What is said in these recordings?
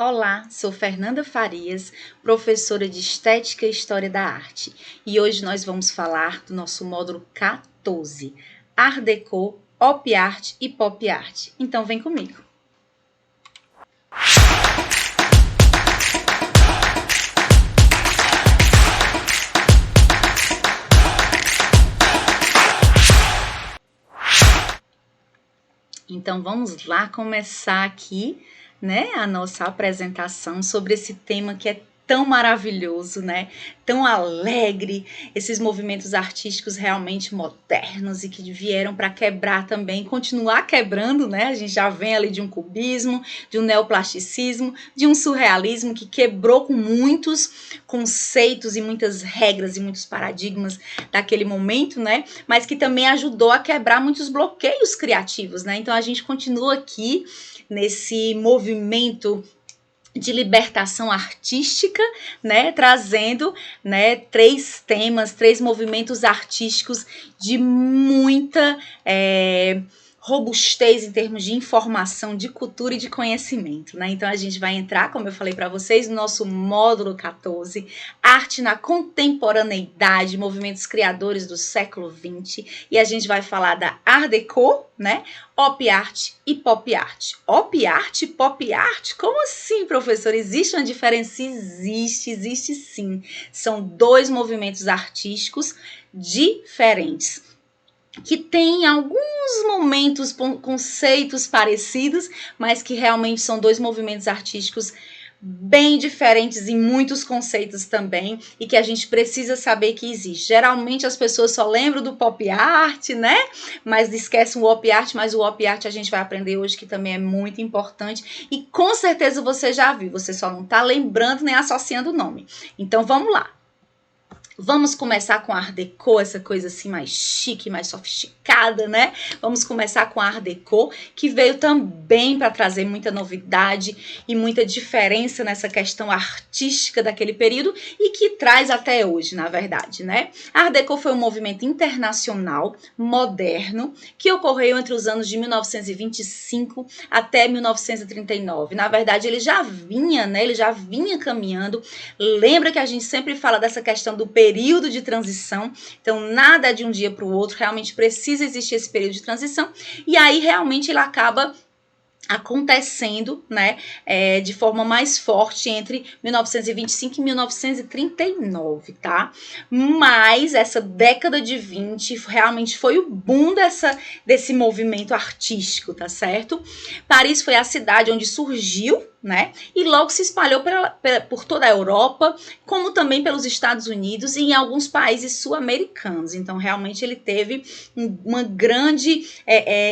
Olá, sou Fernanda Farias, professora de Estética e História da Arte, e hoje nós vamos falar do nosso módulo 14, Art Deco, Op Art e Pop Art. Então vem comigo. Então vamos lá começar aqui, né, a nossa apresentação sobre esse tema que é tão maravilhoso, né? Tão alegre, esses movimentos artísticos realmente modernos e que vieram para quebrar também, continuar quebrando, né? A gente já vem ali de um cubismo, de um neoplasticismo, de um surrealismo que quebrou com muitos conceitos e muitas regras e muitos paradigmas daquele momento, né? Mas que também ajudou a quebrar muitos bloqueios criativos, né? Então a gente continua aqui nesse movimento de libertação artística, né, trazendo, né, três temas, três movimentos artísticos de muita robustez em termos de informação, de cultura e de conhecimento, né? Então a gente vai entrar, como eu falei para vocês, no nosso módulo 14, Arte na Contemporaneidade, Movimentos Criadores do Século XX, e a gente vai falar da Art Deco, né? Op Art e Pop Art. Op Art e Pop Art? Como assim, professor? Existe uma diferença? Existe sim. São dois movimentos artísticos diferentes, que tem alguns momentos, conceitos parecidos, mas que realmente são dois movimentos artísticos bem diferentes em muitos conceitos também, e que a gente precisa saber que existe. Geralmente as pessoas só lembram do pop art, né? Mas esquecem o op art, mas o op art a gente vai aprender hoje, que também é muito importante, e com certeza você já viu, você só não está lembrando nem associando o nome. Então vamos lá. Vamos começar com a Art Deco, essa coisa assim mais chique, mais sofisticada, né? Vamos começar com a Art Deco, que veio também para trazer muita novidade e muita diferença nessa questão artística daquele período e que traz até hoje, na verdade, né? A Art Deco foi um movimento internacional, moderno, que ocorreu entre os anos de 1925 até 1939. Na verdade, ele já vinha, né? Ele já vinha caminhando. Lembra que a gente sempre fala dessa questão do período de transição, então nada de um dia para o outro, realmente precisa existir esse período de transição, e aí realmente ele acaba acontecendo, né, de forma mais forte entre 1925 e 1939, tá? Mas essa década de 20 realmente foi o boom desse movimento artístico, tá certo? Paris foi a cidade onde surgiu, né? E logo se espalhou por toda a Europa, como também pelos Estados Unidos e em alguns países sul-americanos. Então, realmente, ele teve uma grande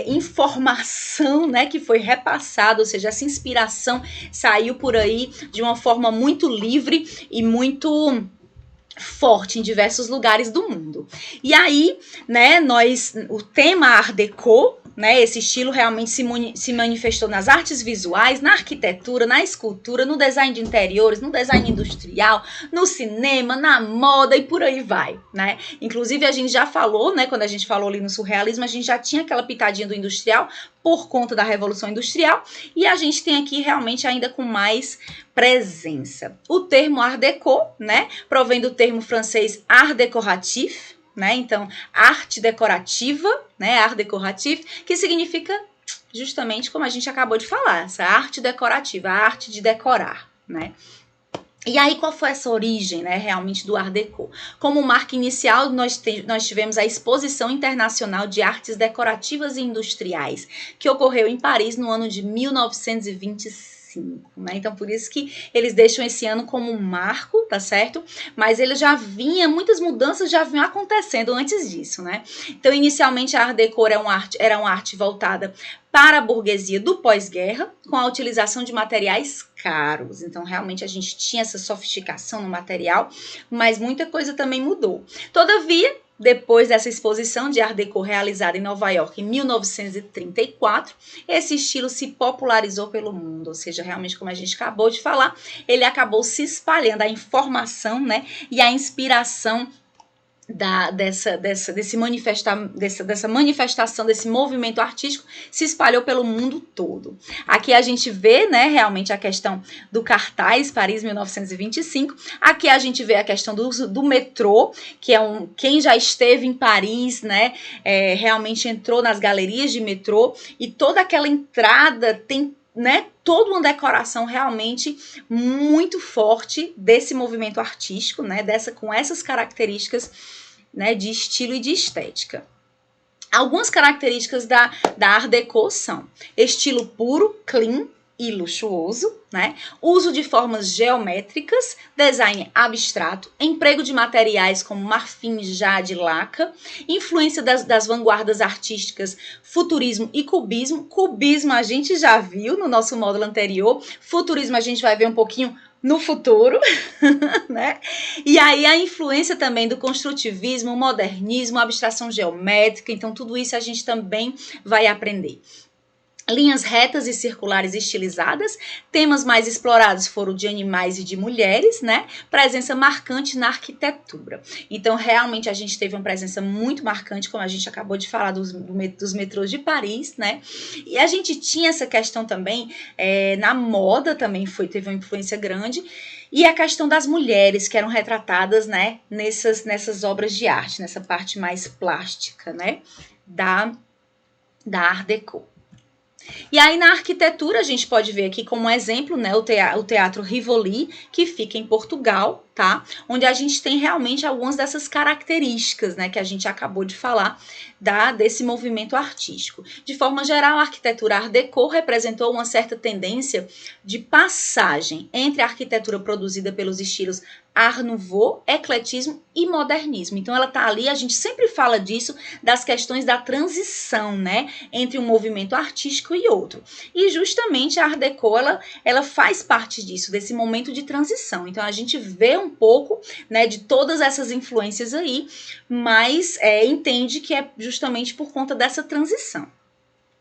informação, né, que foi repassada, ou seja, essa inspiração saiu por aí de uma forma muito livre e muito forte em diversos lugares do mundo. E aí, né, o tema Art Deco, né, esse estilo realmente se manifestou nas artes visuais, na arquitetura, na escultura, no design de interiores, no design industrial, no cinema, na moda e por aí vai, né? Inclusive a gente já falou, né, quando a gente falou ali no surrealismo, a gente já tinha aquela pitadinha do industrial por conta da Revolução Industrial, e a gente tem aqui realmente ainda com mais presença. O termo Art Deco, né, provém do termo francês art décoratif, né? Então, arte decorativa, né? Art décoratif, que significa justamente como a gente acabou de falar, essa arte decorativa, a arte de decorar, né? E aí, qual foi essa origem, né, realmente do Art Deco? Como marca inicial, nós tivemos a Exposição Internacional de Artes Decorativas e Industriais, que ocorreu em Paris no ano de 1925. Né? Então, por isso que eles deixam esse ano como um marco, tá certo? Mas ele já vinha, muitas mudanças já vinham acontecendo antes disso, né? Então, inicialmente, a Art Deco era uma arte voltada para a burguesia do pós-guerra, com a utilização de materiais caros. Então, realmente, a gente tinha essa sofisticação no material, mas muita coisa também mudou. Todavia, depois dessa exposição de Art Deco realizada em Nova York em 1934, esse estilo se popularizou pelo mundo, ou seja, realmente, como a gente acabou de falar, ele acabou se espalhando, a informação, né, e a inspiração dessa manifestação, desse movimento artístico se espalhou pelo mundo todo. Aqui a gente vê, né, realmente a questão do cartaz Paris 1925. Aqui a gente vê a questão do metrô, que é quem já esteve em Paris, né, realmente entrou nas galerias de metrô, e toda aquela entrada tem, né, toda uma decoração realmente muito forte desse movimento artístico, né, com essas características, né, de estilo e de estética. Algumas características da Art Deco são estilo puro, clean e luxuoso, né? Uso de formas geométricas, design abstrato, emprego de materiais como marfim, jade, laca, influência das vanguardas artísticas, futurismo e cubismo. Cubismo a gente já viu no nosso módulo anterior, futurismo a gente vai ver um pouquinho no futuro, né? E aí a influência também do construtivismo, modernismo, abstração geométrica, então tudo isso a gente também vai aprender. Linhas retas e circulares estilizadas, temas mais explorados foram de animais e de mulheres, né? Presença marcante na arquitetura. Então, realmente, a gente teve uma presença muito marcante, como a gente acabou de falar dos metrôs de Paris, né? E a gente tinha essa questão também, na moda também teve uma influência grande, e a questão das mulheres que eram retratadas, né? Nessas obras de arte, nessa parte mais plástica, né? Da Art Deco. E aí na arquitetura a gente pode ver aqui como exemplo, né, o Teatro Rivoli, que fica em Portugal, tá? Onde a gente tem realmente algumas dessas características, né, que a gente acabou de falar desse movimento artístico. De forma geral, a arquitetura Art Deco representou uma certa tendência de passagem entre a arquitetura produzida pelos estilos Art Nouveau, ecletismo e modernismo. Então ela tá ali, a gente sempre fala disso, das questões da transição, né, entre um movimento artístico e outro. E justamente a Art Deco, ela faz parte disso, desse momento de transição. Então a gente vê um pouco, né, de todas essas influências aí, mas entende que é justamente por conta dessa transição.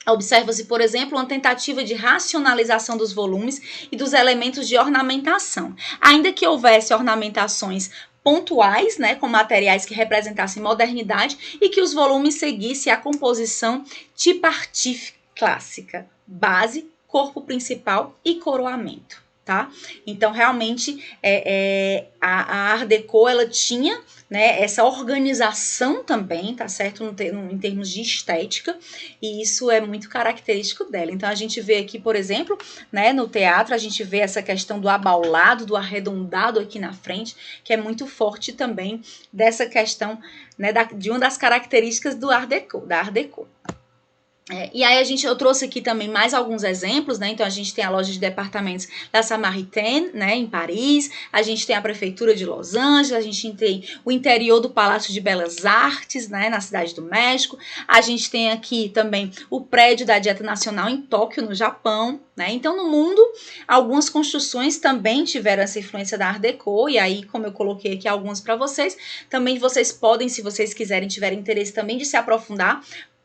Observa-se, por exemplo, uma tentativa de racionalização dos volumes e dos elementos de ornamentação. Ainda que houvesse ornamentações pontuais, né, com materiais que representassem modernidade, e que os volumes seguissem a composição tripartite clássica, base, corpo principal e coroamento. Tá? Então, realmente, a Art Deco, ela tinha, né, essa organização também, tá certo? Em termos de estética, e isso é muito característico dela. Então, a gente vê aqui, por exemplo, né, no teatro, a gente vê essa questão do abaulado, do arredondado aqui na frente, que é muito forte também dessa questão, né, de uma das características da Art Deco. E aí eu trouxe aqui também mais alguns exemplos, né? Então a gente tem a loja de departamentos da Samaritaine, né, em Paris, a gente tem a prefeitura de Los Angeles, a gente tem o interior do Palácio de Belas Artes, né, na cidade do México, a gente tem aqui também o prédio da Dieta Nacional em Tóquio, no Japão, né? Então no mundo, algumas construções também tiveram essa influência da Art Deco, e aí, como eu coloquei aqui alguns para vocês, também vocês podem, se vocês quiserem, tiverem interesse também de se aprofundar,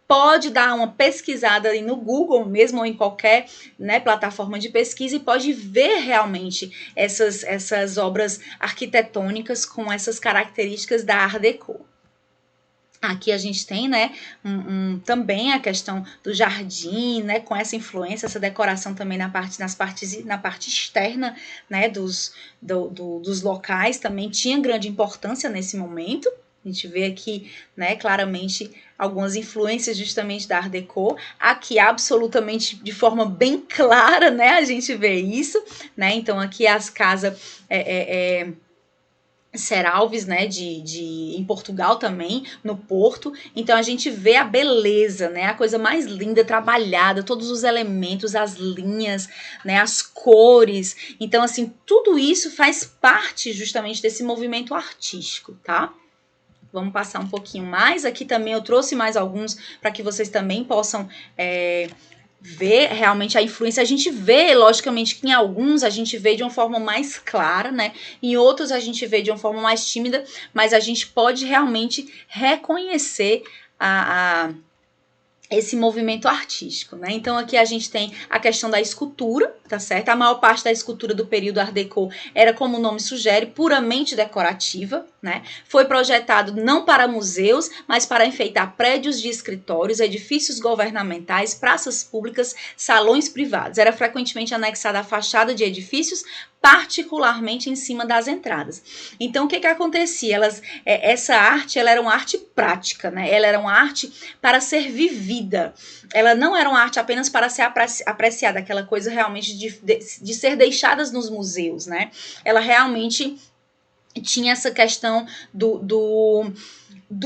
pode dar uma pesquisada aí no Google mesmo ou em qualquer, né, plataforma de pesquisa e pode ver realmente essas obras arquitetônicas com essas características da Art Deco. Aqui a gente tem, né, também a questão do jardim, né, com essa influência, essa decoração também na parte externa, né, dos locais, também tinha grande importância nesse momento. A gente vê aqui, né, claramente algumas influências justamente da Art Deco. Aqui, absolutamente, de forma bem clara, né, a gente vê isso, né? Então, aqui as casas Serralves, né, em Portugal também, no Porto. Então, a gente vê a beleza, né, a coisa mais linda, trabalhada, todos os elementos, as linhas, né, as cores. Então, assim, tudo isso faz parte justamente desse movimento artístico, tá? Vamos passar um pouquinho mais. Aqui também eu trouxe mais alguns para que vocês também possam ver realmente a influência. A gente vê, logicamente, que em alguns a gente vê de uma forma mais clara, né? Em outros a gente vê de uma forma mais tímida, mas a gente pode realmente reconhecer esse movimento artístico, né? Então aqui a gente tem a questão da escultura, tá certo? A maior parte da escultura do período Art Deco era, como o nome sugere, puramente decorativa, né? Foi projetado não para museus, mas para enfeitar prédios de escritórios, edifícios governamentais, praças públicas, salões privados. Era frequentemente anexada à fachada de edifícios, particularmente em cima das entradas. Então, o que acontecia? Essa arte, ela era uma arte prática, né? Ela era uma arte para ser vivida. Ela não era uma arte apenas para ser apreciada, aquela coisa realmente de ser deixadas nos museus, né? Ela realmente tinha essa questão do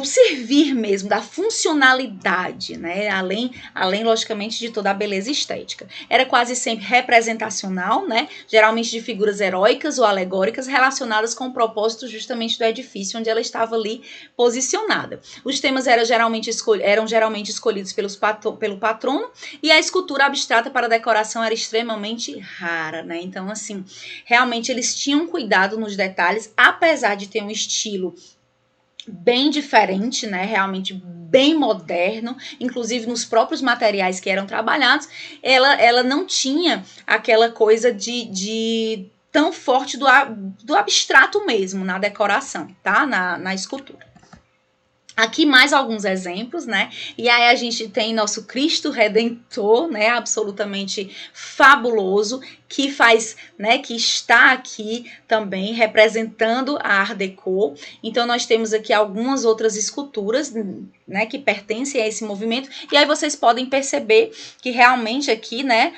servir mesmo, da funcionalidade, né? Além, logicamente, de toda a beleza estética. Era quase sempre representacional, né? Geralmente de figuras heróicas ou alegóricas relacionadas com o propósito justamente do edifício onde ela estava ali posicionada. Os temas eram geralmente escolhidos pelo patrono, e a escultura abstrata para decoração era extremamente rara, né? Então, assim, realmente eles tinham cuidado nos detalhes, apesar de ter um estilo bem diferente, né? Realmente bem moderno, inclusive nos próprios materiais que eram trabalhados, ela não tinha aquela coisa de tão forte do abstrato mesmo na decoração, tá? Na escultura. Aqui mais alguns exemplos, né? E aí a gente tem nosso Cristo Redentor, né? Absolutamente fabuloso, que faz, né? Que está aqui também representando a Art Deco. Então nós temos aqui algumas outras esculturas, né? Que pertencem a esse movimento. E aí vocês podem perceber que realmente aqui, né?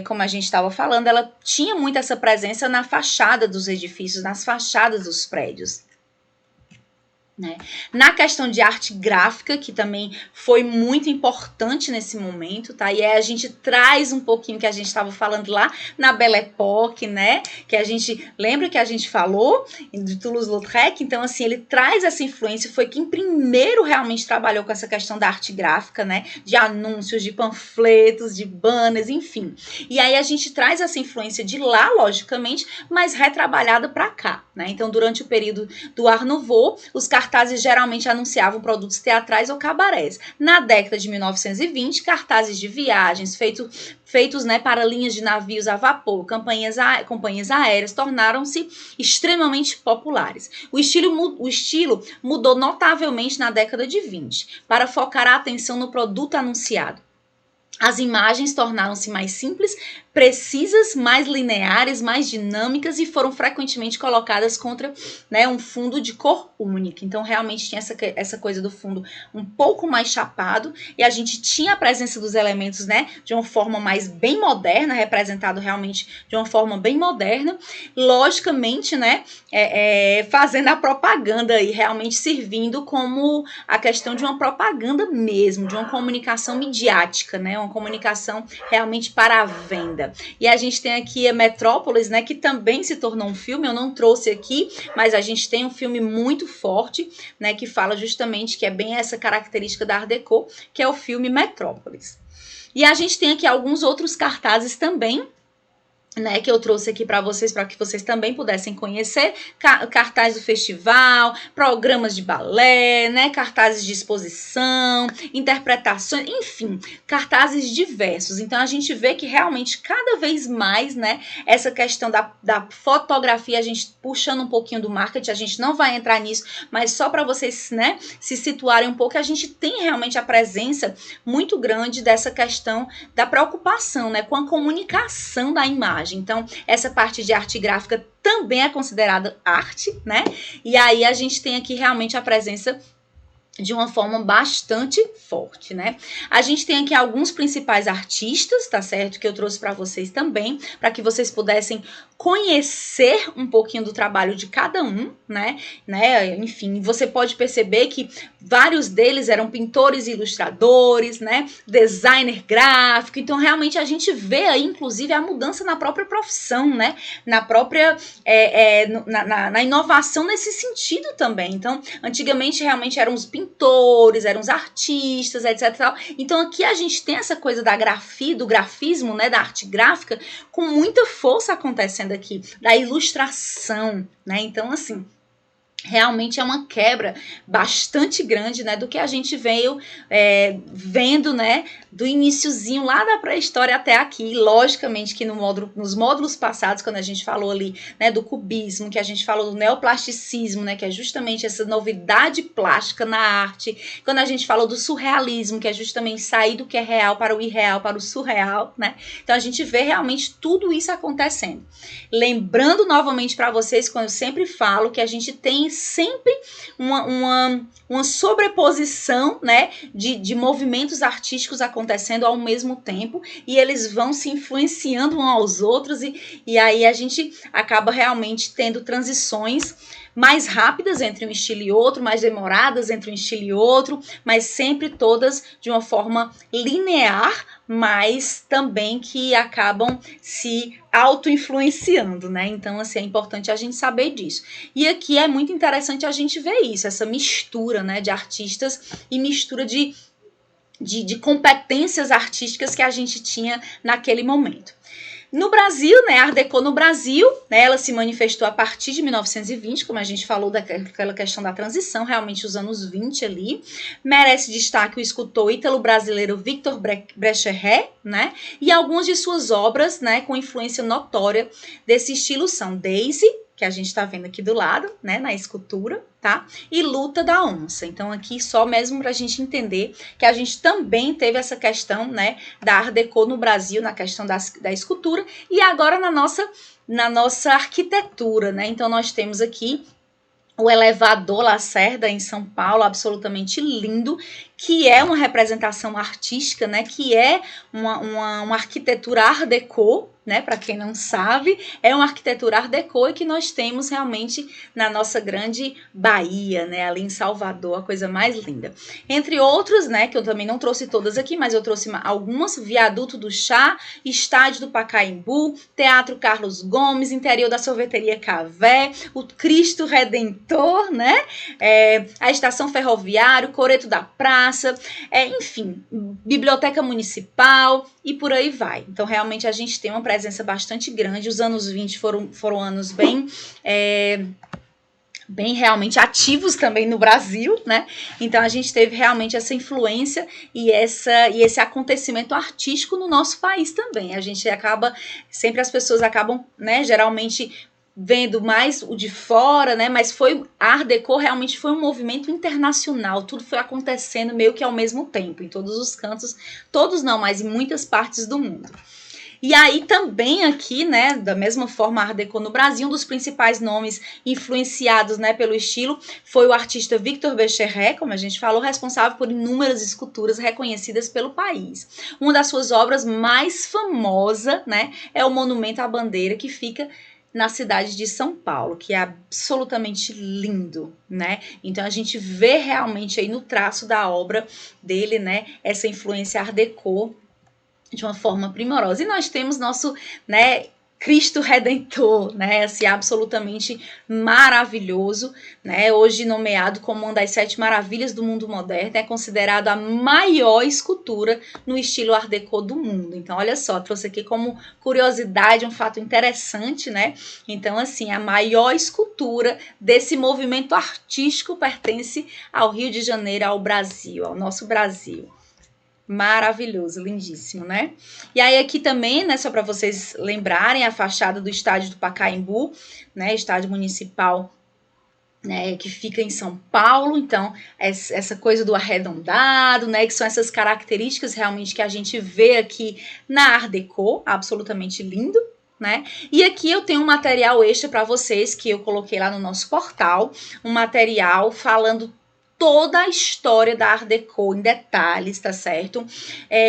Como a gente estava falando, ela tinha muito essa presença na fachada dos edifícios, nas fachadas dos prédios. Né? Na questão de arte gráfica, que também foi muito importante nesse momento, tá? E aí a gente traz um pouquinho que a gente estava falando lá na Belle Époque, né? Que a gente lembra que a gente falou de Toulouse-Lautrec. Então, assim, ele traz essa influência. Foi quem primeiro realmente trabalhou com essa questão da arte gráfica, né? De anúncios, de panfletos, de banners, enfim. E aí a gente traz essa influência de lá, logicamente, mas retrabalhada para cá, né? Então, durante o período do Art Nouveau, os cartazes geralmente anunciavam produtos teatrais ou cabarés. Na década de 1920, cartazes de viagens feitos, né, para linhas de navios a vapor, companhias aéreas, tornaram-se extremamente populares. O estilo mudou notavelmente na década de 20, para focar a atenção no produto anunciado. As imagens tornaram-se mais simples, precisas, mais lineares, mais dinâmicas e foram frequentemente colocadas contra, né, um fundo de cor única. Então, realmente tinha essa coisa do fundo um pouco mais chapado e a gente tinha a presença dos elementos, né, de uma forma mais bem moderna, representado realmente de uma forma bem moderna. Logicamente, né, fazendo a propaganda e realmente servindo como a questão de uma propaganda mesmo, de uma comunicação midiática, né, uma comunicação realmente para a venda. E a gente tem aqui a Metrópolis, né, que também se tornou um filme, eu não trouxe aqui, mas a gente tem um filme muito forte, né, que fala justamente que é bem essa característica da Art Deco, que é o filme Metrópolis. E a gente tem aqui alguns outros cartazes também, né, que eu trouxe aqui para que vocês também pudessem conhecer, cartaz do festival, programas de balé, né, cartazes de exposição, interpretações, enfim, cartazes diversos. Então a gente vê que realmente cada vez mais, né, essa questão da fotografia, a gente puxando um pouquinho do marketing, a gente não vai entrar nisso, mas só para vocês, né, se situarem um pouco, a gente tem realmente a presença muito grande dessa questão da preocupação, né, com a comunicação da imagem. Então, essa parte de arte gráfica também é considerada arte, né? E aí a gente tem aqui realmente a presença de uma forma bastante forte, né? A gente tem aqui alguns principais artistas, tá certo? Que eu trouxe para vocês também, para que vocês pudessem conhecer um pouquinho do trabalho de cada um, né? Enfim, você pode perceber que vários deles eram pintores e ilustradores, né? Designer gráfico. Então, realmente, a gente vê aí, inclusive, a mudança na própria profissão, né? Na própria na inovação nesse sentido também. Então, antigamente, realmente eram os pintores, eram os artistas, etc. Então, aqui a gente tem essa coisa da grafia, do grafismo, né? Da arte gráfica, com muita força acontecendo aqui, da ilustração, né? Então, assim, realmente é uma quebra bastante grande, né, do que a gente veio vendo, né, do iniciozinho lá da pré-história até aqui. Logicamente que nos módulos passados, quando a gente falou ali, né, do cubismo, que a gente falou do neoplasticismo, né, que é justamente essa novidade plástica na arte, quando a gente falou do surrealismo, que é justamente sair do que é real para o irreal, para o surreal, né, então a gente vê realmente tudo isso acontecendo. Lembrando novamente para vocês, quando eu sempre falo que a gente tem sempre uma sobreposição, né, de movimentos artísticos acontecendo ao mesmo tempo, e eles vão se influenciando uns aos outros, e aí a gente acaba realmente tendo transições mais rápidas entre um estilo e outro, mais demoradas entre um estilo e outro, mas sempre todas de uma forma linear, mas também que acabam se auto-influenciando, né? Então, assim, é importante a gente saber disso. E aqui é muito interessante a gente ver isso, essa mistura, né, de artistas e mistura de competências artísticas que a gente tinha naquele momento. No Brasil, né, a Art Deco no Brasil, né, ela se manifestou a partir de 1920, como a gente falou daquela questão da transição, realmente os anos 20 ali. Merece destaque o escultor ítalo-brasileiro Victor Brecheret, né, e algumas de suas obras, né, com influência notória desse estilo são Daisy, que a gente está vendo aqui do lado, né, na escultura, tá? E Luta da Onça. Então, aqui só mesmo para a gente entender que a gente também teve essa questão, né, da Art Deco no Brasil, na questão da escultura, e agora na nossa arquitetura, né? Então, nós temos aqui o elevador Lacerda, em São Paulo, absolutamente lindo, que é uma representação artística, né? Que é uma arquitetura Art Deco, né? Para quem não sabe, é uma arquitetura Art Deco e que nós temos realmente na nossa grande Bahia, né? Ali em Salvador, a coisa mais linda. Entre outros, né? Que eu também não trouxe todas aqui, mas eu trouxe algumas: Viaduto do Chá, Estádio do Pacaembu, Teatro Carlos Gomes, Interior da Sorveteria Cavé, o Cristo Redentor, né? A Estação Ferroviária, Coreto da Praça, enfim, Biblioteca Municipal e por aí vai. Então, realmente, a gente tem uma presença bastante grande. Os anos 20 foram anos bem realmente ativos também no Brasil, né? Então, a gente teve realmente essa influência e esse acontecimento artístico no nosso país também. A gente sempre as pessoas acabam, né, geralmente vendo mais o de fora, né? Mas a Art Deco realmente foi um movimento internacional, tudo foi acontecendo meio que ao mesmo tempo, em todos os cantos, todos não, mas em muitas partes do mundo. E aí também aqui, né, da mesma forma, a Art Deco no Brasil, um dos principais nomes influenciados, né, pelo estilo foi o artista Victor Brecheret, como a gente falou, responsável por inúmeras esculturas reconhecidas pelo país. Uma das suas obras mais famosas, né, é o Monumento à Bandeira, que fica na cidade de São Paulo, que é absolutamente lindo, né? Então a gente vê realmente aí no traço da obra dele, né, essa influência Art Deco de uma forma primorosa. E nós temos nosso, né, Cristo Redentor, né, assim, absolutamente maravilhoso, né, hoje nomeado como uma das 7 maravilhas do mundo moderno, é considerado a maior escultura no estilo Art Deco do mundo. Então, olha só, trouxe aqui como curiosidade um fato interessante, né, então, assim, a maior escultura desse movimento artístico pertence ao Rio de Janeiro, ao Brasil, ao nosso Brasil. Maravilhoso, lindíssimo, né? E aí aqui também, né, só para vocês lembrarem, a fachada do estádio do Pacaembu, né, estádio municipal, né, que fica em São Paulo. Então, essa coisa do arredondado, né, que são essas características realmente que a gente vê aqui na Art Deco, absolutamente lindo, né? E aqui eu tenho um material extra para vocês que eu coloquei lá no nosso portal, um material falando toda a história da Art Deco em detalhes, tá certo?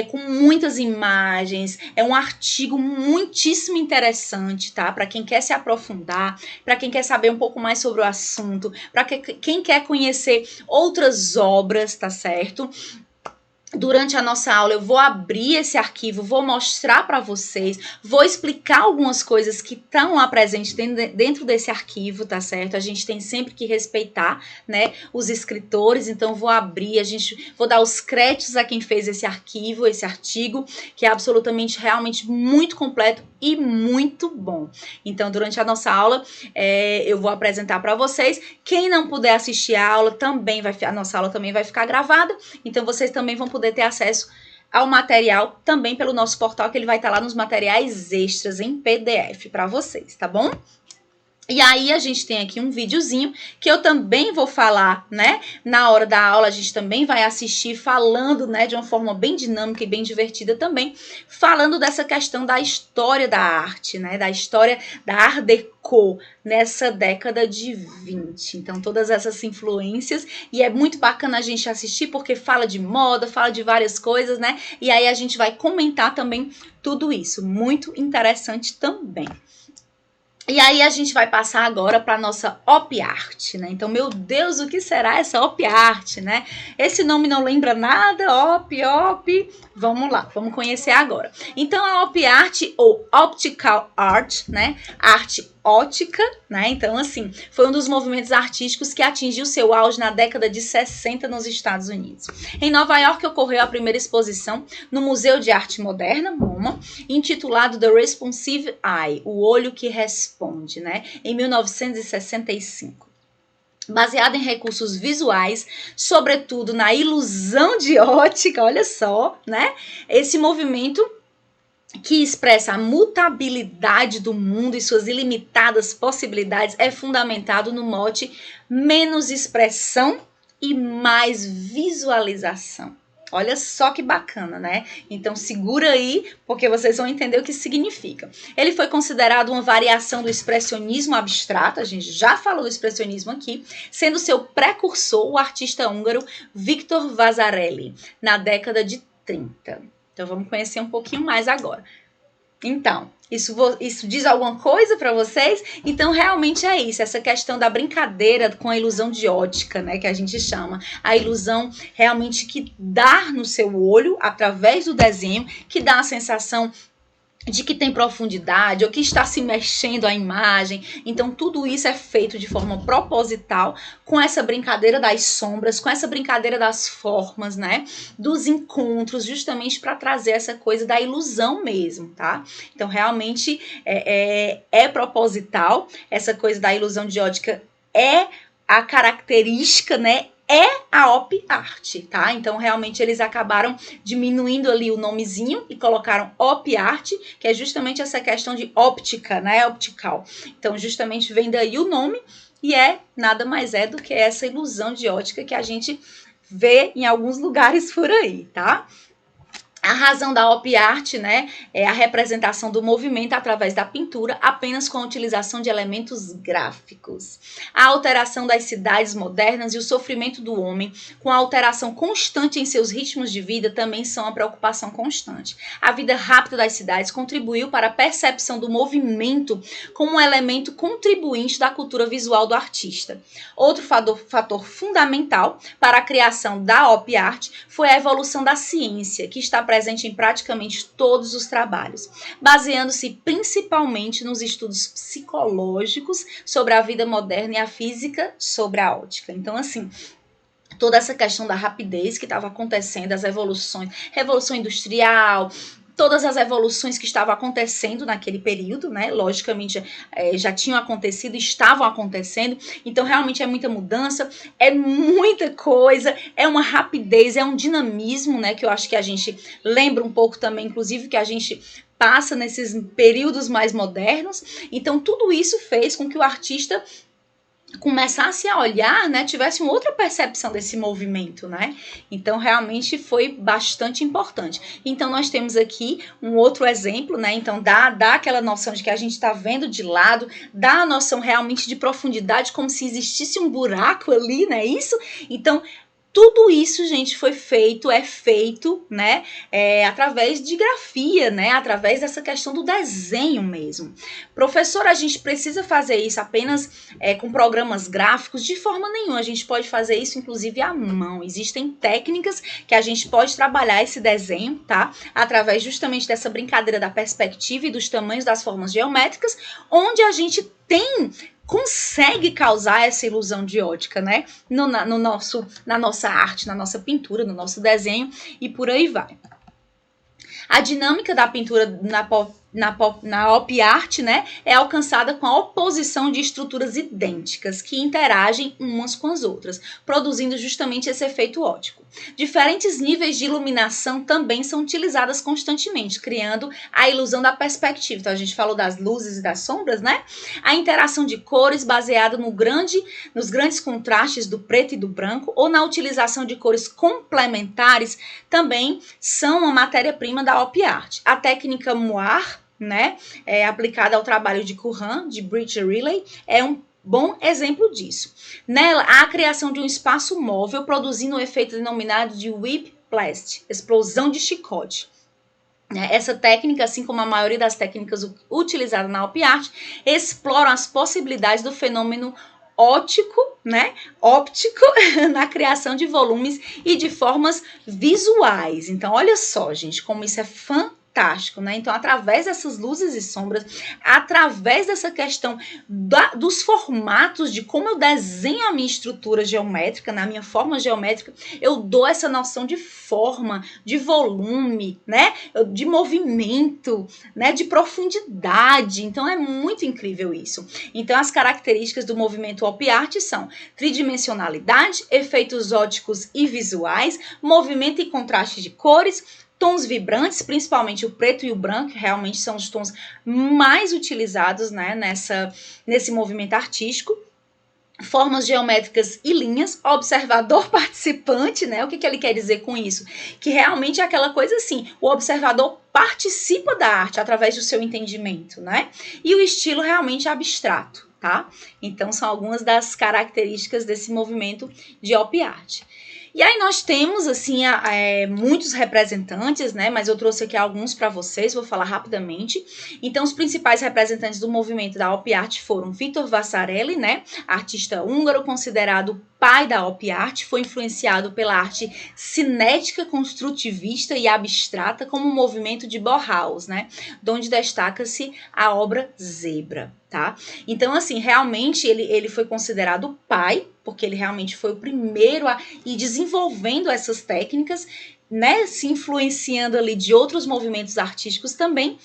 Com muitas imagens, é um artigo muitíssimo interessante, tá? Para quem quer se aprofundar, para quem quer saber um pouco mais sobre o assunto, para quem quer conhecer outras obras, tá certo? Durante a nossa aula eu vou abrir esse arquivo, vou mostrar para vocês, vou explicar algumas coisas que estão lá presentes dentro desse arquivo, tá certo? A gente tem sempre que respeitar, né, os escritores, então vou abrir, vou dar os créditos a quem fez esse arquivo, esse artigo, que é absolutamente, realmente muito completo e muito bom. Então, durante a nossa aula, eu vou apresentar para vocês. Quem não puder assistir a aula, a nossa aula também vai ficar gravada, então vocês também vão poder ter acesso ao material também pelo nosso portal, que ele vai estar lá nos materiais extras em PDF para vocês, tá bom? E aí a gente tem aqui um videozinho que eu também vou falar, né? Na hora da aula a gente também vai assistir falando, né, de uma forma bem dinâmica e bem divertida também, falando dessa questão da história da arte, né? Da história da Art Deco nessa década de 20. Então todas essas influências, e é muito bacana a gente assistir porque fala de moda, fala de várias coisas, né? E aí a gente vai comentar também tudo isso. Muito interessante também. E aí a gente vai passar agora para a nossa Op Art, né? Então, meu Deus, o que será essa Op Art, né? Esse nome não lembra nada, Op. Vamos lá, vamos conhecer agora. Então, a Op Art ou Optical Art, né? Arte ótica, né? Então, assim, foi um dos movimentos artísticos que atingiu seu auge na década de 60 nos Estados Unidos. Em Nova York ocorreu a primeira exposição no Museu de Arte Moderna, MoMA, intitulado The Responsive Eye, o olho que responde, né? Em 1965. Baseado em recursos visuais, sobretudo na ilusão de ótica, olha só, né? Esse movimento que expressa a mutabilidade do mundo e suas ilimitadas possibilidades é fundamentado no mote menos expressão e mais visualização. Olha só que bacana, né? Então segura aí, porque vocês vão entender o que isso significa. Ele foi considerado uma variação do expressionismo abstrato, a gente já falou do expressionismo aqui, sendo seu precursor o artista húngaro Victor Vasarely, na década de 30. Então vamos conhecer um pouquinho mais agora. Então, isso diz alguma coisa para vocês? Então, realmente é isso, essa questão da brincadeira com a ilusão de ótica, né, que a gente chama. A ilusão realmente que dá no seu olho, através do desenho, que dá a sensação de que tem profundidade, ou que está se mexendo a imagem. Então, tudo isso é feito de forma proposital, com essa brincadeira das sombras, com essa brincadeira das formas, né? Dos encontros, justamente para trazer essa coisa da ilusão mesmo, tá? Então, realmente é proposital, essa coisa da ilusão de ótica é a característica, né? É a Op Art, tá? Então, realmente, eles acabaram diminuindo ali o nomezinho e colocaram Op Art, que é justamente essa questão de óptica, né? Optical. Então, justamente, vem daí o nome e nada mais é do que essa ilusão de ótica que a gente vê em alguns lugares por aí, tá? A razão da Op Art, né, é a representação do movimento através da pintura, apenas com a utilização de elementos gráficos. A alteração das cidades modernas e o sofrimento do homem, com a alteração constante em seus ritmos de vida, também são a preocupação constante. A vida rápida das cidades contribuiu para a percepção do movimento como um elemento contribuinte da cultura visual do artista. Outro fator fundamental para a criação da Op Art foi a evolução da ciência, que está presente em praticamente todos os trabalhos, baseando-se principalmente nos estudos psicológicos sobre a vida moderna e a física sobre a ótica. Então, assim, toda essa questão da rapidez que estava acontecendo, as evoluções, revolução industrial, todas as evoluções que estavam acontecendo naquele período, né? Logicamente, já tinham acontecido, estavam acontecendo. Então, realmente é muita mudança, é muita coisa, é uma rapidez, é um dinamismo, né? Que eu acho que a gente lembra um pouco também, inclusive, que a gente passa nesses períodos mais modernos. Então, tudo isso fez com que o artista começasse a olhar, né, tivesse uma outra percepção desse movimento, né? Então, realmente foi bastante importante. Então, nós temos aqui um outro exemplo, né? Então, dá aquela noção de que a gente está vendo de lado, dá a noção realmente de profundidade, como se existisse um buraco ali, né? Isso. Então, Tudo isso, gente, é feito, né, através de grafia, né, através dessa questão do desenho mesmo. Professor, a gente precisa fazer isso apenas com programas gráficos? De forma nenhuma, a gente pode fazer isso, inclusive, à mão. Existem técnicas que a gente pode trabalhar esse desenho, tá, através justamente dessa brincadeira da perspectiva e dos tamanhos das formas geométricas, onde a gente consegue causar essa ilusão de ótica, né? Na nossa arte, na nossa pintura, no nosso desenho e por aí vai. A dinâmica da pintura na op art, né, é alcançada com a oposição de estruturas idênticas que interagem umas com as outras, produzindo justamente esse efeito óptico. Diferentes níveis de iluminação também são utilizadas constantemente, criando a ilusão da perspectiva. Então a gente falou das luzes e das sombras, né? A interação de cores baseada nos grandes contrastes do preto e do branco ou na utilização de cores complementares também são uma matéria-prima da op art. A técnica Moir, né, aplicada ao trabalho de Curran, de Bridge Riley, é um bom exemplo disso. Nela, há a criação de um espaço móvel, produzindo um efeito denominado de whiplash, explosão de chicote. Essa técnica, assim como a maioria das técnicas utilizadas na op art, exploram as possibilidades do fenômeno óptico na criação de volumes e de formas visuais. Então, olha só, gente, como isso é fantástico. Né? Então, através dessas luzes e sombras, através dessa questão dos formatos, de como eu desenho a minha estrutura geométrica, na minha forma geométrica, eu dou essa noção de forma, de volume, né? De movimento, né? De profundidade. Então, é muito incrível isso. Então, as características do movimento op art são tridimensionalidade, efeitos ópticos e visuais, movimento e contraste de cores, tons vibrantes, principalmente o preto e o branco, que realmente são os tons mais utilizados, né, nesse movimento artístico. Formas geométricas e linhas, observador participante, né? O que ele quer dizer com isso? Que realmente é aquela coisa assim, o observador participa da arte através do seu entendimento, né? E o estilo realmente abstrato, tá? Então, são algumas das características desse movimento de op art. E aí nós temos, assim, muitos representantes, né? Mas eu trouxe aqui alguns para vocês, vou falar rapidamente. Então, os principais representantes do movimento da op art foram Victor Vasarely, né? Artista húngaro, considerado pai da op art, foi influenciado pela arte cinética, construtivista e abstrata, como o movimento de Bauhaus, né? Onde destaca-se a obra Zebra, tá? Então, assim, realmente ele foi considerado pai, porque ele realmente foi o primeiro a ir desenvolvendo essas técnicas, né? Se influenciando ali de outros movimentos artísticos também.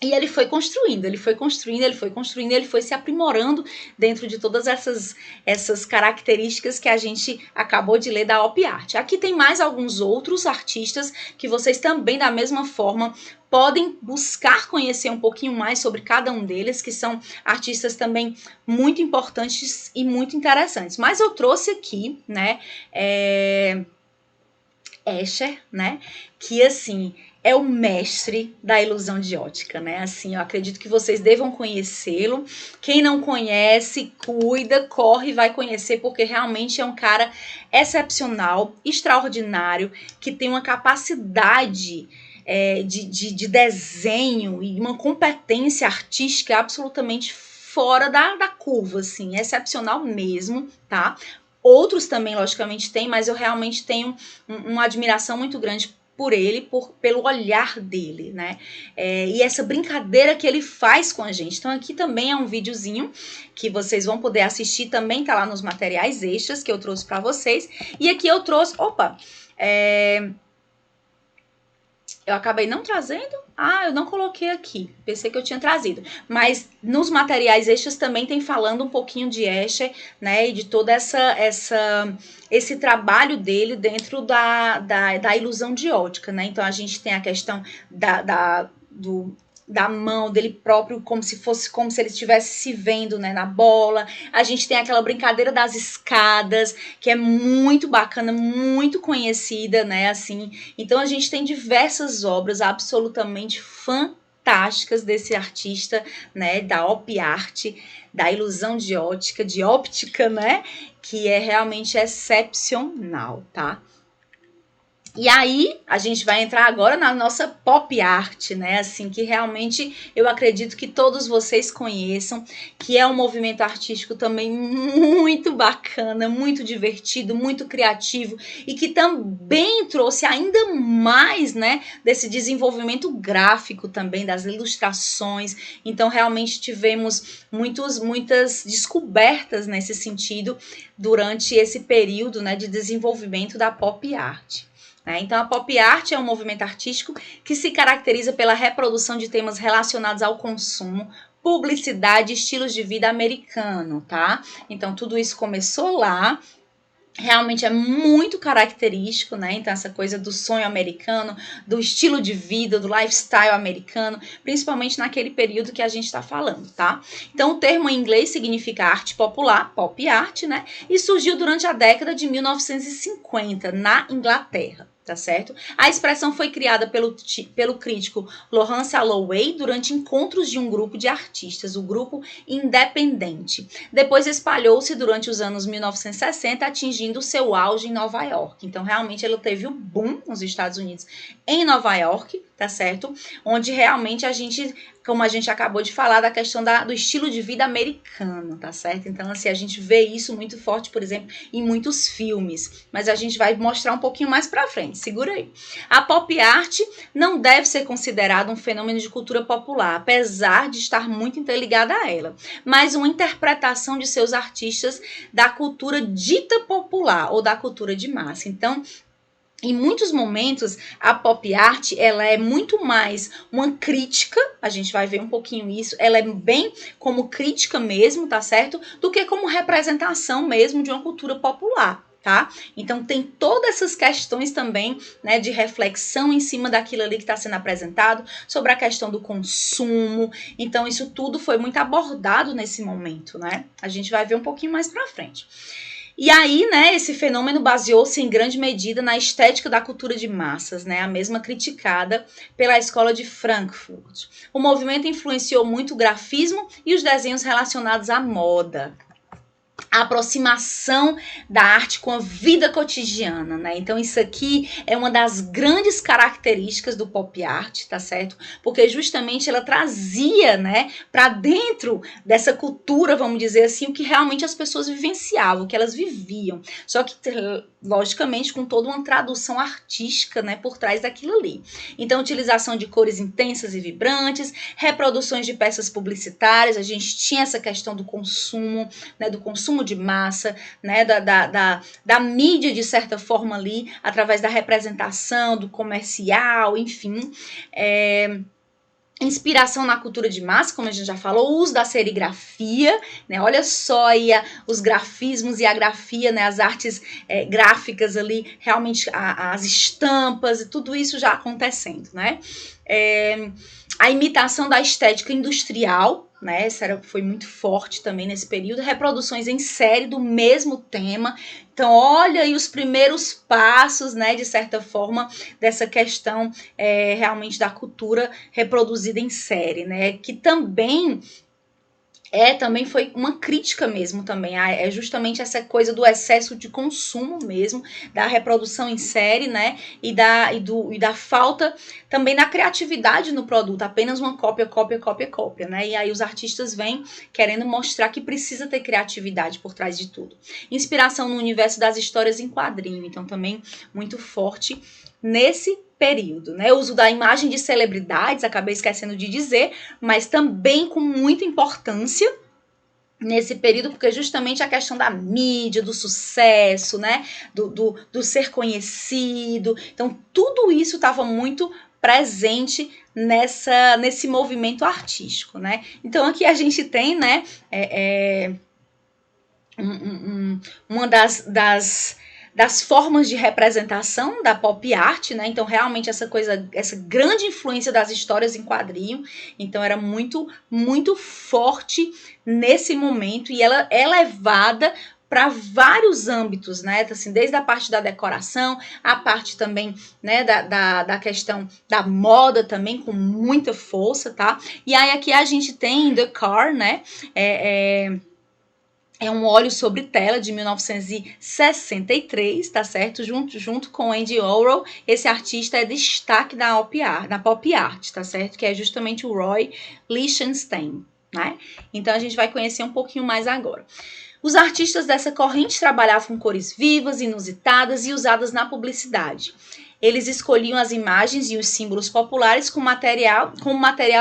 E ele foi construindo, ele foi se aprimorando dentro de todas essas características que a gente acabou de ler da op art. Aqui tem mais alguns outros artistas que vocês também, da mesma forma, podem buscar conhecer um pouquinho mais sobre cada um deles, que são artistas também muito importantes e muito interessantes. Mas eu trouxe aqui, né, Escher, né, que assim é o mestre da ilusão de ótica, né? Assim, eu acredito que vocês devam conhecê-lo. Quem não conhece, corre e vai conhecer, porque realmente é um cara excepcional, extraordinário, que tem uma capacidade de desenho e uma competência artística absolutamente fora da curva, assim, excepcional mesmo, tá? Outros também, logicamente, têm, mas eu realmente tenho uma admiração muito grande por ele, pelo olhar dele, né? E essa brincadeira que ele faz com a gente. Então, aqui também é um videozinho que vocês vão poder assistir, também tá lá nos materiais extras que eu trouxe para vocês. E aqui eu trouxe, eu acabei não trazendo? Eu não coloquei aqui. Pensei que eu tinha trazido. Mas nos materiais extras também tem falando um pouquinho de Escher, né? E de todo esse trabalho dele dentro da ilusão de ótica, né? Então, a gente tem a questão da mão dele próprio, como se ele estivesse se vendo, né, na bola. A gente tem aquela brincadeira das escadas, que é muito bacana, muito conhecida, né, assim. Então, a gente tem diversas obras absolutamente fantásticas fantásticas desse artista, né, da op art, da ilusão de óptica, né, que é realmente excepcional, tá? E aí, a gente vai entrar agora na nossa pop art, né? Assim, que realmente eu acredito que todos vocês conheçam, que é um movimento artístico também muito bacana, muito divertido, muito criativo e que também trouxe ainda mais, né, desse desenvolvimento gráfico também, das ilustrações. Então, realmente tivemos muitas descobertas nesse sentido durante esse período, né, de desenvolvimento da pop art. Então, a pop art é um movimento artístico que se caracteriza pela reprodução de temas relacionados ao consumo, publicidade e estilos de vida americano, tá? Então, tudo isso começou lá. Realmente é muito característico, né? Então, essa coisa do sonho americano, do estilo de vida, do lifestyle americano, principalmente naquele período que a gente está falando, tá? Então, o termo em inglês significa arte popular, pop art, né? E surgiu durante a década de 1950 na Inglaterra. Tá certo? A expressão foi criada pelo crítico Laurence Holloway durante encontros de um grupo de artistas, o grupo Independente. Depois espalhou-se durante os anos 1960, atingindo seu auge em Nova York. Então, realmente, ela teve um boom nos Estados Unidos, em Nova York, tá certo? Onde realmente a gente, como a gente acabou de falar, da questão do estilo de vida americano, tá certo? Então, assim, a gente vê isso muito forte, por exemplo, em muitos filmes. Mas a gente vai mostrar um pouquinho mais pra frente. Segura aí. A pop art não deve ser considerada um fenômeno de cultura popular, apesar de estar muito interligada a ela, mas uma interpretação de seus artistas da cultura dita popular ou da cultura de massa. Então, em muitos momentos, a pop art, ela é muito mais uma crítica, a gente vai ver um pouquinho isso, ela é bem como crítica mesmo, tá certo? Do que como representação mesmo de uma cultura popular. Tá? Então tem todas essas questões também, né, de reflexão em cima daquilo ali que está sendo apresentado, sobre a questão do consumo. Então isso tudo foi muito abordado nesse momento, né? A gente vai ver um pouquinho mais pra frente. E aí, né, esse fenômeno baseou-se em grande medida na estética da cultura de massas, né, a mesma criticada pela Escola de Frankfurt. O movimento influenciou muito o grafismo e os desenhos relacionados à moda. A aproximação da arte com a vida cotidiana, né? Então isso aqui é uma das grandes características do pop art, tá certo? Porque justamente ela trazia, né, para dentro dessa cultura, vamos dizer assim, o que realmente as pessoas vivenciavam, o que elas viviam. Só que logicamente com toda uma tradução artística, né, por trás daquilo ali. Então, utilização de cores intensas e vibrantes, reproduções de peças publicitárias, a gente tinha essa questão do consumo, né, do consumo de massa, né, da mídia, de certa forma ali, através da representação, do comercial, enfim, inspiração na cultura de massa, como a gente já falou, o uso da serigrafia, né? Olha só aí os grafismos e a grafia, né? As artes gráficas ali, realmente as estampas e tudo isso já acontecendo, né? A imitação da estética industrial, né? Essa foi muito forte também nesse período. Reproduções em série do mesmo tema. Então, olha aí os primeiros passos, né, de certa forma, dessa questão realmente da cultura reproduzida em série, né? Que também foi uma crítica mesmo também, é justamente essa coisa do excesso de consumo mesmo, da reprodução em série, né, e da falta também da criatividade no produto, apenas uma cópia, né, e aí os artistas vêm querendo mostrar que precisa ter criatividade por trás de tudo. Inspiração no universo das histórias em quadrinho, então também muito forte nesse período, né? O uso da imagem de celebridades, acabei esquecendo de dizer, mas também com muita importância nesse período, porque justamente a questão da mídia, do sucesso, né? Do ser conhecido. Então, tudo isso estava muito presente nesse movimento artístico, né? Então, aqui a gente tem, né? Uma das formas de representação da pop art, né? Então, realmente, essa grande influência das histórias em quadrinho, então era muito, muito forte nesse momento, e ela é levada para vários âmbitos, né? Assim, desde a parte da decoração, a parte também, né, da questão da moda também, com muita força, tá? E aí aqui a gente tem The Car, né? É um óleo sobre tela de 1963, tá certo? Junto com Andy Warhol, esse artista é destaque da pop art, tá certo? Que é justamente o Roy Lichtenstein, né? Então a gente vai conhecer um pouquinho mais agora. Os artistas dessa corrente trabalhavam com cores vivas, inusitadas e usadas na publicidade. Eles escolhiam as imagens e os símbolos populares como material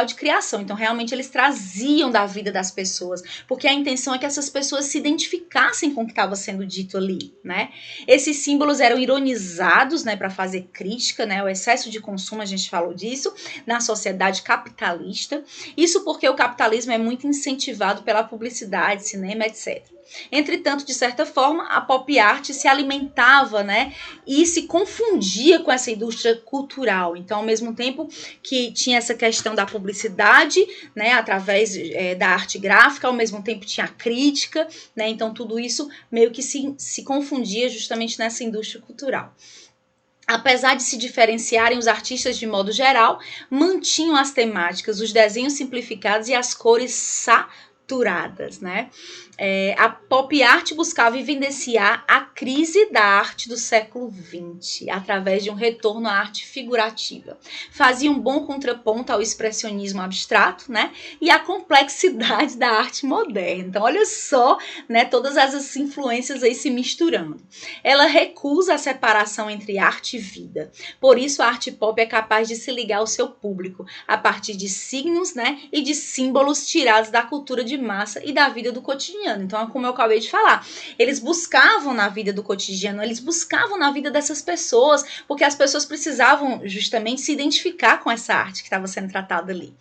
de criação. Então, realmente, eles traziam da vida das pessoas, porque a intenção é que essas pessoas se identificassem com o que estava sendo dito ali, né? Esses símbolos eram ironizados, né, para fazer crítica, né, o excesso de consumo, a gente falou disso, na sociedade capitalista. Isso porque o capitalismo é muito incentivado pela publicidade, cinema, etc. Entretanto, de certa forma, a pop art se alimentava, né, e se confundia com essa indústria cultural. Então, ao mesmo tempo que tinha essa questão da publicidade, né, através da arte gráfica, ao mesmo tempo tinha a crítica, né, então tudo isso meio que se confundia justamente nessa indústria cultural. Apesar de se diferenciarem, os artistas de modo geral mantinham as temáticas, os desenhos simplificados e as cores saturadas, né? A pop art buscava evidenciar a crise da arte do século XX, através de um retorno à arte figurativa. Fazia um bom contraponto ao expressionismo abstrato, né? E à complexidade da arte moderna. Então, olha só, né, todas essas influências aí se misturando. Ela recusa a separação entre arte e vida. Por isso, a arte pop é capaz de se ligar ao seu público, a partir de signos, né, e de símbolos tirados da cultura de massa e da vida do cotidiano. Então, como eu acabei de falar, eles buscavam na vida do cotidiano, eles buscavam na vida dessas pessoas, porque as pessoas precisavam justamente se identificar com essa arte que estava sendo tratada ali.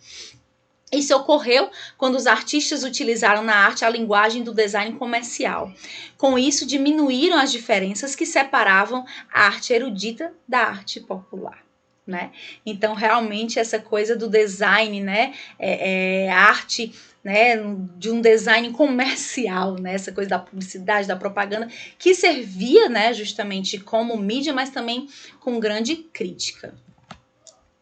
Isso ocorreu quando os artistas utilizaram na arte a linguagem do design comercial. Com isso, diminuíram as diferenças que separavam a arte erudita da arte popular, né? Então, realmente, essa coisa do design, né, arte, né, de um design comercial, né, essa coisa da publicidade, da propaganda, que servia, né, justamente como mídia, mas também com grande crítica.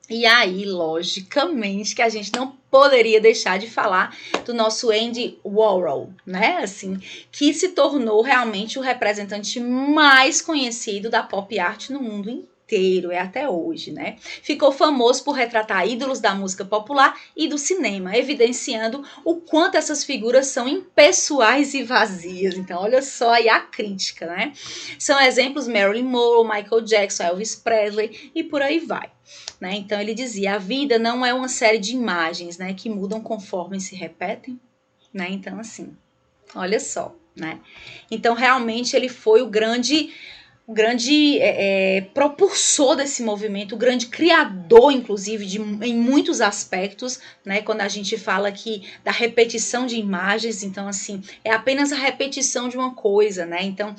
E aí, logicamente, que a gente não poderia deixar de falar do nosso Andy Warhol, né? Assim, que se tornou realmente o representante mais conhecido da pop art no mundo inteiro, até hoje, né? Ficou famoso por retratar ídolos da música popular e do cinema, evidenciando o quanto essas figuras são impessoais e vazias. Então, olha só aí a crítica, né? São exemplos Marilyn Monroe, Michael Jackson, Elvis Presley e por aí vai. Né? Então ele dizia, a vida não é uma série de imagens, né, que mudam conforme se repetem, né? Então assim, olha só, né? Então realmente ele foi o grande propulsor desse movimento, o grande criador, inclusive, em muitos aspectos, né? Quando a gente fala aqui da repetição de imagens, então assim, é apenas a repetição de uma coisa, né? Então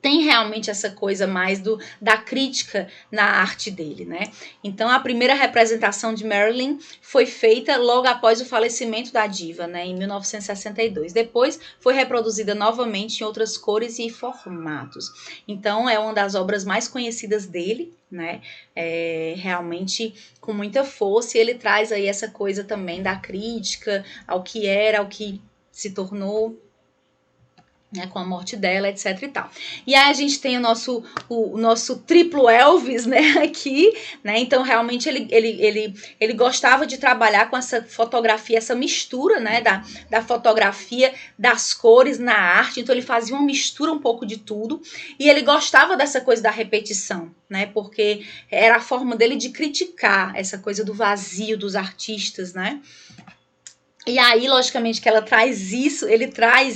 tem realmente essa coisa mais da crítica na arte dele, né? Então, a primeira representação de Marilyn foi feita logo após o falecimento da diva, né? Em 1962. Depois, foi reproduzida novamente em outras cores e formatos. Então, é uma das obras mais conhecidas dele, né? Realmente com muita força, e ele traz aí essa coisa também da crítica ao que era, ao que se tornou, né, com a morte dela, etc e tal. E aí a gente tem o nosso triplo Elvis, né, aqui, né, então realmente ele gostava de trabalhar com essa fotografia, essa mistura, né, da fotografia, das cores na arte, então ele fazia uma mistura um pouco de tudo, e ele gostava dessa coisa da repetição, né, porque era a forma dele de criticar essa coisa do vazio dos artistas, né. E aí, logicamente, que ele traz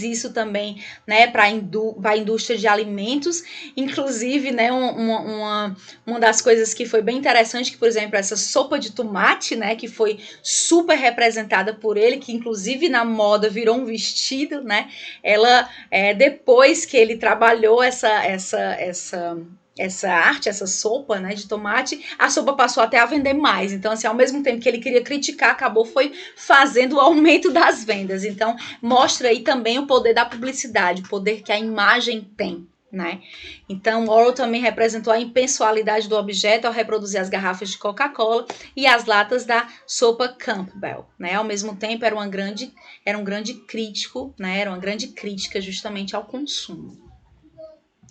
isso também, né, para a indústria de alimentos. Inclusive, né, uma das coisas que foi bem interessante, que, por exemplo, essa sopa de tomate, né, que foi super representada por ele, que inclusive na moda virou um vestido, né, ela, depois que ele trabalhou essa essa arte, essa sopa, né, de tomate, a sopa passou até a vender mais. Então, assim, ao mesmo tempo que ele queria criticar, acabou foi fazendo o aumento das vendas. Então, mostra aí também o poder da publicidade, o poder que a imagem tem, né? Então, Orwell também representou a impessoalidade do objeto ao reproduzir as garrafas de Coca-Cola e as latas da sopa Campbell, né? Ao mesmo tempo, era um grande crítico, né? Era uma grande crítica justamente ao consumo.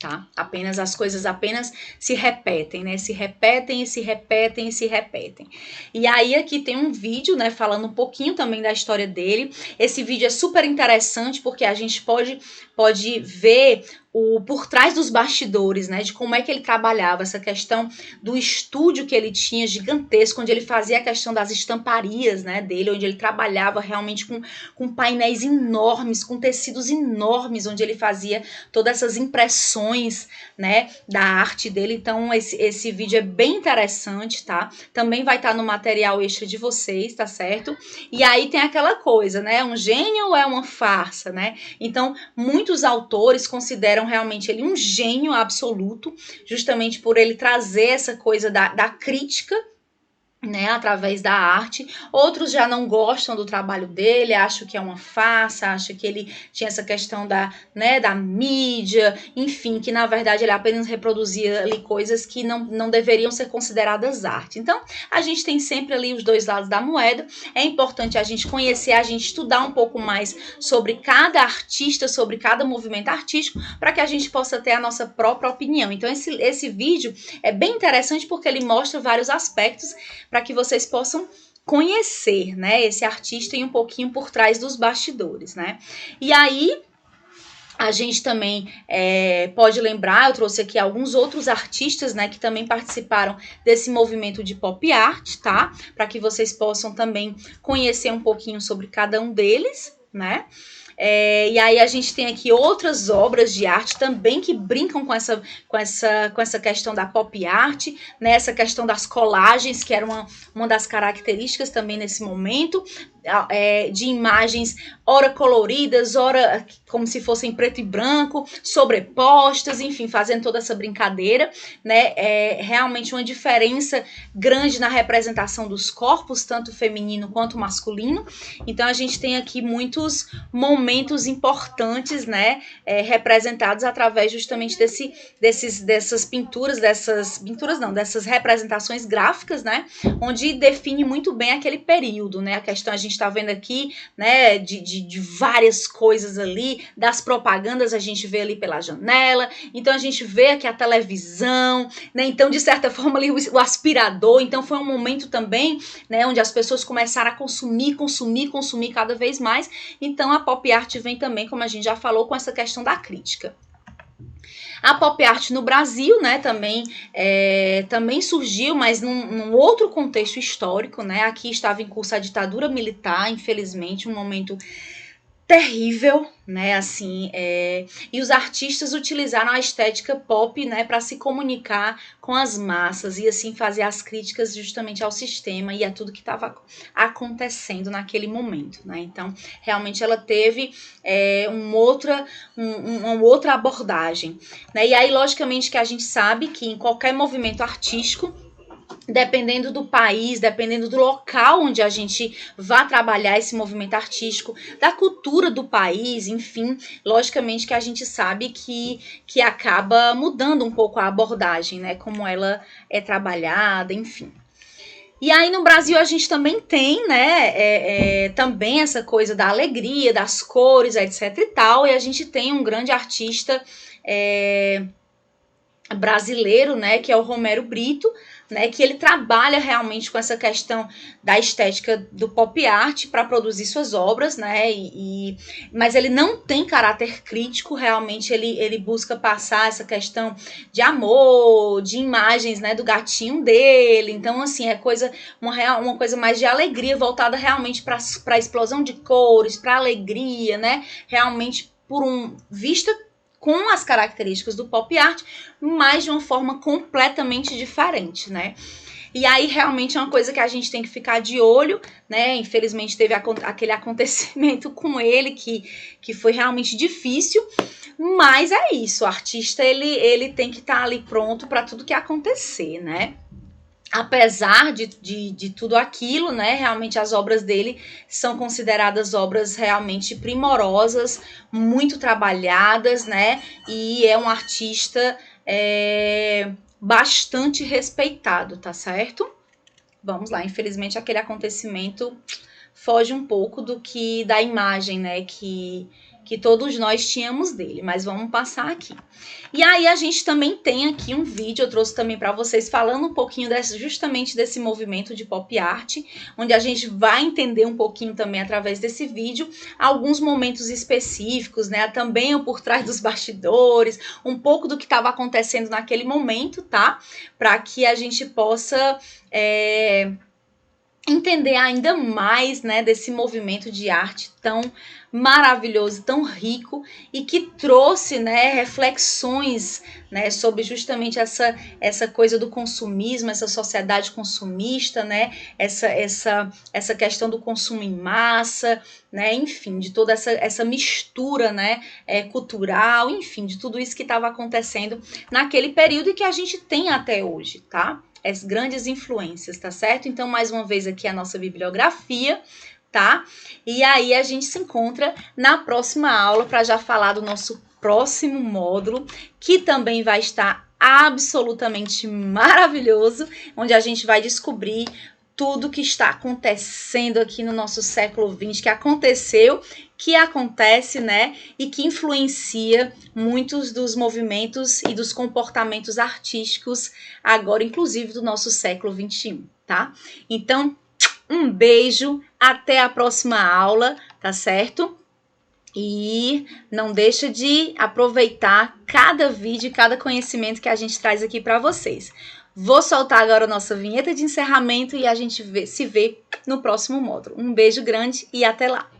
Tá? As coisas apenas se repetem, né? Se repetem e se repetem e se repetem. E aí aqui tem um vídeo, né, falando um pouquinho também da história dele. Esse vídeo é super interessante porque a gente pode ver o por trás dos bastidores, né, de como é que ele trabalhava essa questão do estúdio que ele tinha gigantesco, onde ele fazia a questão das estamparias, né, dele, onde ele trabalhava realmente com painéis enormes, com tecidos enormes, onde ele fazia todas essas impressões, né, da arte dele. Então esse vídeo é bem interessante, tá? Também vai estar no material extra de vocês, tá certo? E aí tem aquela coisa, né, um gênio ou é uma farsa, né? Então muitos autores consideram realmente ele um gênio absoluto, justamente por ele trazer essa coisa da crítica, né, através da arte. Outros já não gostam do trabalho dele, acham que é uma farsa, acham que ele tinha essa questão da mídia, enfim, que na verdade ele apenas reproduzia ali coisas que não deveriam ser consideradas arte. Então, a gente tem sempre ali os dois lados da moeda. É importante a gente conhecer, a gente estudar um pouco mais sobre cada artista, sobre cada movimento artístico, para que a gente possa ter a nossa própria opinião. Então, esse vídeo é bem interessante porque ele mostra vários aspectos para que vocês possam conhecer, né, esse artista e um pouquinho por trás dos bastidores, né? E aí a gente também pode lembrar, eu trouxe aqui alguns outros artistas, né, que também participaram desse movimento de pop art, tá? Para que vocês possam também conhecer um pouquinho sobre cada um deles, né? E aí a gente tem aqui outras obras de arte também que brincam com essa questão da pop art, né? Essa questão das colagens, que era uma das características também nesse momento, de imagens ora coloridas, ora como se fossem preto e branco, sobrepostas, enfim, fazendo toda essa brincadeira, né? Realmente uma diferença grande na representação dos corpos, tanto feminino quanto masculino. Então a gente tem aqui muitos momentos importantes, né, representados através justamente dessas pinturas, dessas representações gráficas, né, onde define muito bem aquele período, né? A questão a gente está vendo aqui, né, de várias coisas ali, das propagandas a gente vê ali pela janela, então a gente vê aqui a televisão, né? Então de certa forma ali o aspirador. Então foi um momento também, né, onde as pessoas começaram a consumir cada vez mais. Então a pop art vem também, como a gente já falou, com essa questão da crítica. A pop art no Brasil, né, também surgiu, mas num outro contexto histórico, né? Aqui estava em curso a ditadura militar, infelizmente, um momento terrível, né, assim, e os artistas utilizaram a estética pop, né, para se comunicar com as massas e assim fazer as críticas justamente ao sistema e a tudo que estava acontecendo naquele momento, né? Então realmente ela teve uma outra abordagem, né? E aí logicamente que a gente sabe que em qualquer movimento artístico, dependendo do país, dependendo do local onde a gente vá trabalhar esse movimento artístico, da cultura do país, enfim, logicamente que a gente sabe que acaba mudando um pouco a abordagem, né, como ela é trabalhada, enfim. E aí no Brasil a gente também tem, né, também essa coisa da alegria, das cores, etc e tal, e a gente tem um grande artista brasileiro, né, que é o Romero Brito, né, que ele trabalha realmente com essa questão da estética do pop art para produzir suas obras, né, mas ele não tem caráter crítico, realmente ele busca passar essa questão de amor, de imagens, né, do gatinho dele. Então assim, uma coisa mais de alegria, voltada realmente para a explosão de cores, para alegria, né, realmente vista com as características do pop art, mas de uma forma completamente diferente, né? E aí realmente é uma coisa que a gente tem que ficar de olho, né? Infelizmente teve aquele acontecimento com ele que foi realmente difícil, mas é isso, o artista ele tem que estar ali pronto para tudo que acontecer, né? Apesar de tudo aquilo, né, realmente as obras dele são consideradas obras realmente primorosas, muito trabalhadas, né, e é um artista bastante respeitado, tá certo? Vamos lá, infelizmente aquele acontecimento foge um pouco da imagem, né, que todos nós tínhamos dele, mas vamos passar aqui. E aí a gente também tem aqui um vídeo, eu trouxe também para vocês falando um pouquinho justamente desse movimento de pop art, onde a gente vai entender um pouquinho também através desse vídeo alguns momentos específicos, né, também o por trás dos bastidores, um pouco do que estava acontecendo naquele momento, tá? Para que a gente possa entender ainda mais, né, desse movimento de arte tão maravilhoso, tão rico e que trouxe, né, reflexões, né, sobre justamente essa coisa do consumismo, essa sociedade consumista, né, essa questão do consumo em massa, né, enfim, de toda essa mistura, né, cultural, enfim, de tudo isso que estava acontecendo naquele período e que a gente tem até hoje, tá? As grandes influências, tá certo? Então, mais uma vez aqui a nossa bibliografia, tá? E aí a gente se encontra na próxima aula para já falar do nosso próximo módulo, que também vai estar absolutamente maravilhoso, onde a gente vai descobrir tudo que está acontecendo aqui no nosso século XX, que aconteceu, que acontece, né, e que influencia muitos dos movimentos e dos comportamentos artísticos agora, inclusive do nosso século XXI, tá? Então, um beijo, até a próxima aula, tá certo? E não deixa de aproveitar cada vídeo, cada conhecimento que a gente traz aqui para vocês. Vou soltar agora a nossa vinheta de encerramento e a gente se vê no próximo módulo. Um beijo grande e até lá!